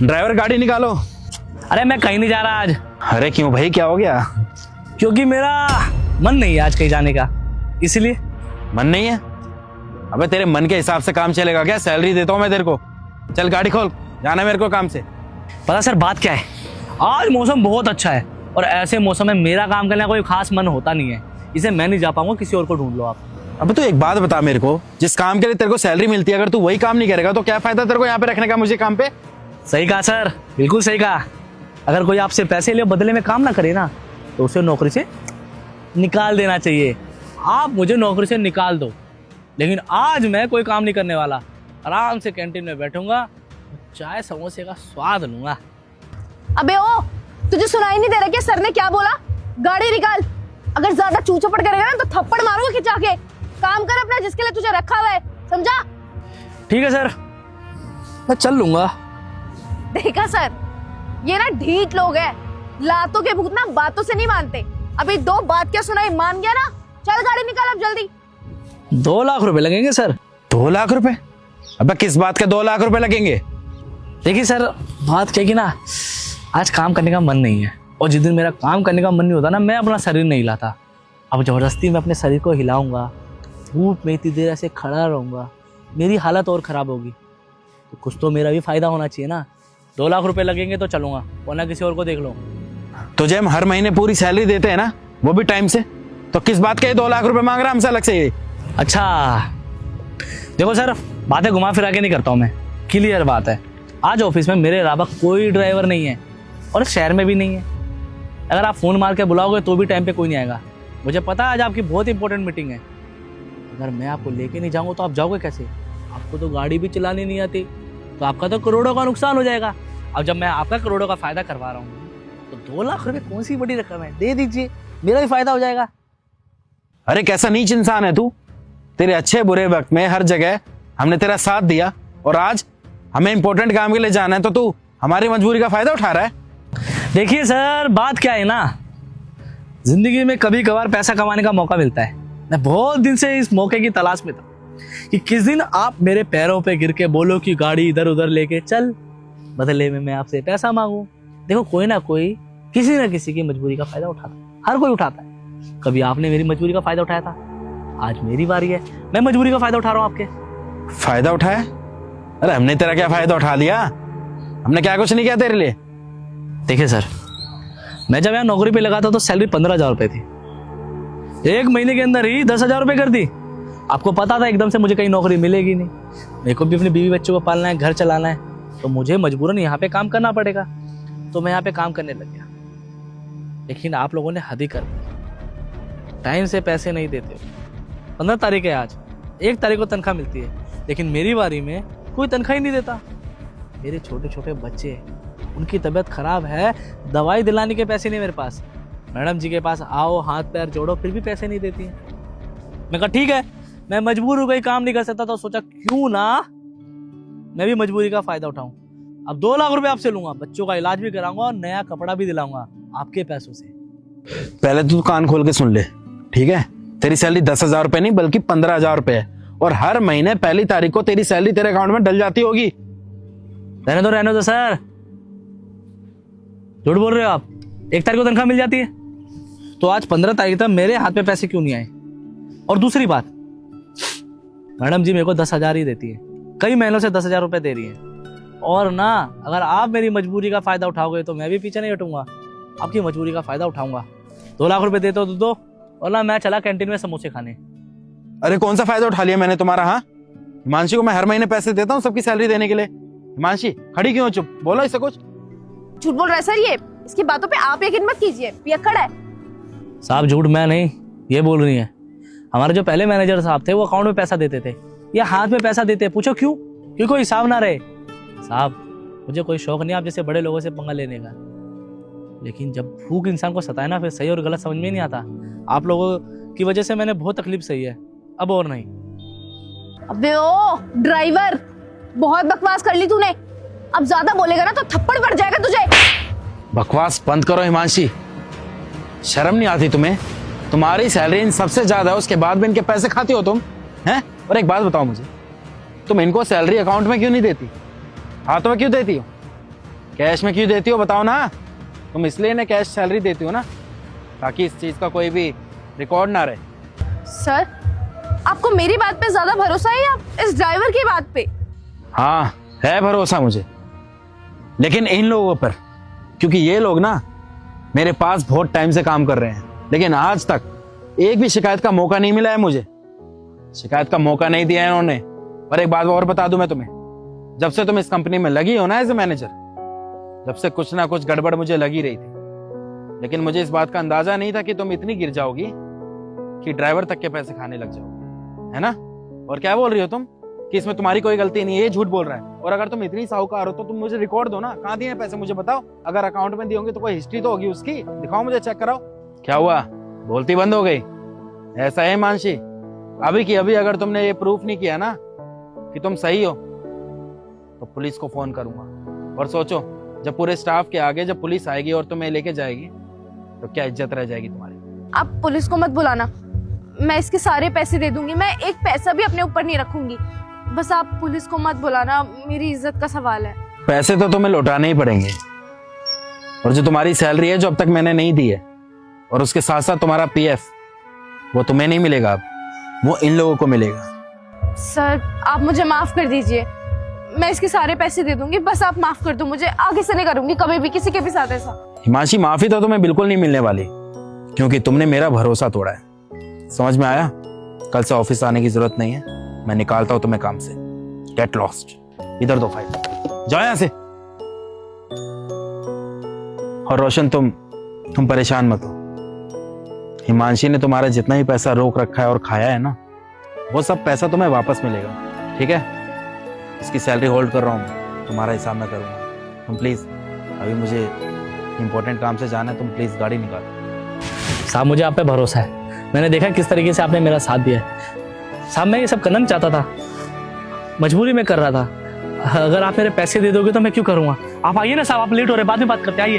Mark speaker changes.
Speaker 1: Driver गाड़ी निकालो।
Speaker 2: अरे मैं कहीं नहीं जा रहा आज।
Speaker 1: अरे क्यों भाई, क्या हो गया?
Speaker 2: क्योंकि मेरा मन नहीं है आज कहीं जाने का, इसलिए।
Speaker 1: मन नहीं है? अबे तेरे मन के हिसाब से काम चलेगा क्या? सैलरी देता हूँ मैं तेरे को। चल गाड़ी खोल, जाना है मेरे को काम से।
Speaker 2: पता सर बात क्या है, आज मौसम बहुत अच्छा है और ऐसे मौसम में मेरा काम करने का कोई खास मन होता नहीं है, इसे मैं नहीं जा पाऊंगा, किसी और को ढूंढ लो आप।
Speaker 1: अब तो एक बात बता मेरे को, जिस काम के लिए तेरे को सैलरी मिलती है, अगर तू वही काम नहीं करेगा तो क्या फायदा तेरे को यहाँ पे रखने का, मुझे काम पे?
Speaker 2: सही कहा सर, बिल्कुल सही कहा। अगर कोई आपसे पैसे ले बदले में काम ना करे ना तो उसे नौकरी से निकाल देना चाहिए। आप मुझे नौकरी से निकाल दो, लेकिन आज मैं कोई काम नहीं करने वाला। आराम से कैंटीन में बैठूंगा, चाय समोसे का स्वाद लूंगा।
Speaker 3: अबे ओ, तुझे सुनाई नहीं दे रहा क्या सर ने क्या बोला? गाड़ी निकाल। अगर ज्यादा चूचपट करेगा ना तो थप्पड़ मारूंगा खिंचा के। काम कर अपना, जिसके लिए तुझे रखा हुआ है, समझा?
Speaker 2: ठीक है सर, मैं चल लूंगा।
Speaker 3: देखा सर, ये ना ढीठ लोग हैं, लातों के भूत ना बातों से नहीं मानते। अभी 2 बात क्या सुनाई, मान गया ना? चल गाड़ी निकाल अब जल्दी।
Speaker 2: 2 लाख रुपए लगेंगे सर।
Speaker 1: 2 लाख रुपए? अबे किस बात के 2 लाख रुपए लगेंगे?
Speaker 2: देखिए सर, बात क्या है कि ना आज काम करने का मन नहीं है, और जिस दिन मेरा काम करने का मन नहीं होता ना, मैं अपना शरीर नहीं हिलाता। अब जबरदस्ती मैं अपने शरीर को हिलाऊंगा, धूप में इतनी देर ऐसे खड़ा रहूंगा, मेरी हालत और ख़राब होगी। तो कुछ तो मेरा भी फ़ायदा होना चाहिए ना। 2 लाख रुपए लगेंगे तो चलूंगा, वरना किसी और को देख लो।
Speaker 1: तुझे हम हर महीने पूरी सैलरी देते हैं ना, वो भी टाइम से, तो किस बात के 2 लाख रुपए मांग रहा है हमसे अलग से ये?
Speaker 2: अच्छा देखो सर, बातें घुमा फिरा के नहीं करता हूँ मैं, क्लियर बात है। आज ऑफिस में मेरे अलावा कोई ड्राइवर नहीं है और शहर में भी नहीं है। अगर आप फ़ोन मार के बुलाओगे तो भी टाइम पे कोई नहीं आएगा। मुझे पता है आज आपकी बहुत इंपॉर्टेंट मीटिंग है। अगर मैं आपको लेके नहीं जाऊँगा तो आप जाओगे कैसे? आपको तो गाड़ी भी चलानी नहीं आती, तो आपका तो करोड़ों का नुकसान हो जाएगा। अब जब मैं आपका करोड़ों का फ़ायदा करवा रहा हूँ तो 2 लाख रुपए कौन सी बड़ी रकम है, दे दीजिए, मेरा भी फ़ायदा हो जाएगा।
Speaker 1: अरे कैसा नीच इंसान है तू? तेरे अच्छे बुरे वक्त में हर जगह हमने तेरा साथ दिया, और आज हमें इंपॉर्टेंट काम के लिए जाना है तो तू हमारी मजबूरी का फायदा उठा रहा है।
Speaker 2: देखिए सर, बात क्या है ना, जिंदगी में कभी कभार पैसा कमाने का मौका मिलता है। मैं बहुत दिन से इस मौके की तलाश में था कि किस दिन आप मेरे पैरों पे गिर के बोलो कि गाड़ी इधर उधर लेके चल, बदले में मैं आपसे पैसा मांगू। देखो कोई ना कोई किसी ना किसी की मजबूरी का फायदा उठाता है, हर कोई उठाता है। कभी आपने मेरी मजबूरी का फायदा उठाया था, आज मेरी बारी है, मैं मजबूरी का फायदा उठा रहा हूँ आपके।
Speaker 1: फायदा उठाया? अरे हमने तेरा क्या फायदा उठा लिया? हमने क्या कुछ नहीं किया तेरे लिए।
Speaker 2: देखिए सर, मैं जब यहाँ नौकरी पे लगा था तो सैलरी 15,000 रुपये थी। 1 महीने के अंदर ही 10,000 रुपये कर दी। आपको पता था एकदम से मुझे कहीं नौकरी मिलेगी नहीं, मेरे को भी अपनी बीवी बच्चों को पालना है, घर चलाना है, तो मुझे मजबूरन यहाँ पे काम करना पड़ेगा। तो मैं यहाँ पे काम करने लग गया, लेकिन आप लोगों ने हद ही कर दी, टाइम से पैसे नहीं देते। 15 तारीख है आज, 1 तारीख को तनख्वाह मिलती है, लेकिन मेरी बारी में कोई तनख्वाह ही नहीं देता। मेरे छोटे छोटे बच्चे, उनकी तबीयत खराब है, दवाई दिलाने के पैसे नहीं मेरे पास। मैडम जी के पास आओ, हाथ पैर जोड़ो, फिर भी पैसे नहीं देती हैं। मैं कहा ठीक है, मैं मजबूर हो गई, काम नहीं कर सकता, तो सोचा क्यों ना मैं भी मजबूरी का फायदा उठाऊं। अब 2 लाख रुपए आपसे लूंगा, बच्चों का इलाज भी कराऊंगा और नया कपड़ा भी दिलाऊंगा आपके पैसों से।
Speaker 1: पहले तू कान खोल के सुन ले, ठीक है? तेरी सैलरी 10,000 रुपए नहीं बल्कि 15,000 रुपए है, और हर महीने 1 तारीख को तेरी सैलरी तेरे अकाउंट में डल जाती होगी।
Speaker 2: रहने दो सर, झूठ बोल रहे हो आप। 1 तारीख को तनख्वाह मिल जाती है, तो आज 15 तारीख तक मेरे हाथ में पैसे क्यों नहीं आए? और दूसरी बात, मैडम जी मेरे को 10,000 ही देती है, कई महीनों से 10,000 रुपए दे रही है। और ना अगर आप मेरी मजबूरी का फायदा उठाओगे तो मैं भी पीछे नहीं हटूंगा, आपकी मजबूरी का फायदा उठाऊंगा। 2 लाख रुपए देते हो तो दो, वरना मैं चला कैंटीन में समोसे खाने।
Speaker 1: अरे कौन सा फायदा उठा लिया मैंने तुम्हारा? हाँ, हिमांशी को मैं हर महीने पैसे देता हूँ सबकी सैलरी देने के लिए। हिमांशी खड़ी क्यों, चुप बोलो इससे कुछ।
Speaker 3: झूठ बोल रहा है सर ये, इसकी बातों पे आप यकीन मत कीजिए, पियक्कड़ है।
Speaker 2: साहब झूठ मैं नहीं, ये बोल रही है। हमारे जो पहले मैनेजर साहब थे वो अकाउंट में पैसा देते थे, या हाथ में पैसा देते। पूछो क्यों? क्योंकि कोई हिसाब ना रहे। साहब मुझे कोई शौक नहीं आप जैसे बड़े लोगों से पंगा लेने का, लेकिन जब भूख इंसान को सताए ना, फिर सही और गलत समझ में नहीं आता। आप लोगों की वजह से मैंने बहुत तकलीफ सही है, अब और नहीं।
Speaker 3: अबे ओ ड्राइवर, बहुत बकवास कर ली तूने, अब ज्यादा बोलेगा ना तो थप्पड़ पड़ जाएगा तुझे।
Speaker 1: बकवास बंद करो हिमांशी, शर्म नहीं आती तुम्हें? तुम्हारी सैलरी इन सबसे ज्यादा है, उसके बाद भी इनके पैसे खाती हो तुम हैं? और एक बात बताओ मुझे, तुम इनको सैलरी अकाउंट में क्यों नहीं देती, हाथों में क्यों देती हो? कैश में क्यों देती हो बताओ ना। तुम इसलिए ना कैश सैलरी देती हो ना, ताकि इस चीज का कोई भी रिकॉर्ड ना रहे।
Speaker 3: सर, आपको मेरी बात पे ज्यादा भरोसा है या इस ड्राइवर की बात पे?
Speaker 1: हाँ है भरोसा मुझे, लेकिन इन लोगों पर, क्योंकि ये लोग ना मेरे पास बहुत टाइम से काम कर रहे हैं, लेकिन आज तक एक भी शिकायत का मौका नहीं मिला है मुझे। शिकायत का मौका नहीं दिया है इन्होंने। और एक बात और बता दूं मैं तुम्हें, जब से तुम इस कंपनी में लगी हो ना एज ए मैनेजर, जब से कुछ ना कुछ गड़बड़ मुझे लगी रही थी। लेकिन मुझे इस बात का अंदाजा नहीं था कि तुम इतनी गिर जाओगी कि ड्राइवर तक के पैसे खाने लग जाओगे, है ना। और क्या बोल रही हो तुम कि इसमें तुम्हारी कोई गलती नहीं है, ये झूठ बोल रहा है। और अगर तुम इतनी साहूकार हो तो तुम मुझे रिकॉर्ड दो ना, कहाँ दिए हैं पैसे मुझे बताओ। अगर अकाउंट में दिए होंगे तो कोई हिस्ट्री तो होगी उसकी, दिखाओ मुझे, चेक कराओ। क्या हुआ, बोलती बंद हो गई? ऐसा है मानसी, अभी की अभी अगर तुमने ये प्रूफ नहीं किया ना कि तुम सही हो तो पुलिस को फोन करूंगा। और सोचो, जब पूरे स्टाफ के आगे जब पुलिस आएगी और तुम्हें लेके जाएगी तो क्या इज्जत रह जाएगी तुम्हारी।
Speaker 3: आप पुलिस को मत बुलाना, मैं इसके सारे पैसे दे दूंगी, मैं एक पैसा भी अपने ऊपर नहीं रखूंगी। बस आप पुलिस को मत बुलाना, मेरी इज्जत का सवाल है।
Speaker 1: पैसे तो तुम्हें लौटाने ही पड़ेंगे, और जो तुम्हारी सैलरी है जो अब तक मैंने नहीं दी है, और उसके साथ साथ तुम्हारा पीएफ, वो तुम्हें नहीं मिलेगा, अब वो इन लोगों को मिलेगा।
Speaker 3: सर, आप मुझे माफ कर दीजिए, मैं इसके सारे पैसे दे दूंगी, बस आप माफ कर दो मुझे, आगे से नहीं करूंगी कभी भी किसी के भी साथ ऐसा।
Speaker 1: हिमांशी, माफी तो तुम्हें बिल्कुल नहीं मिलने वाली, क्योंकि तुमने मेरा भरोसा तोड़ा है। समझ में आया? कल से ऑफिस आने की जरूरत नहीं है, मैं निकालता हूं तुम्हें काम से। Get lost. इधर दो फाइल, जाओ यहां से। और रोशन, तुम परेशान मत हो। हिमांशी ने तुम्हारा जितना भी पैसा रोक रखा है और खाया है ना, वो सब पैसा तुम्हें वापस मिलेगा, ठीक है। इसकी सैलरी होल्ड कर रहा हूँ मैं, तुम्हारा हिसाब मैं करूंगा। तुम प्लीज, अभी मुझे इंपॉर्टेंट काम से जाना है, तुम प्लीज गाड़ी निकालो।
Speaker 2: साहब, मुझे आप पे भरोसा है, मैंने देखा किस तरीके से आपने मेरा साथ दिया है। साहब, मैं ये सब करना नहीं चाहता था, मजबूरी में कर रहा था। अगर आप मेरे पैसे दे दोगे तो मैं क्यों करूँगा। आप आइए ना साहब, आप लेट हो रहे, बाद में बात करते, आइए।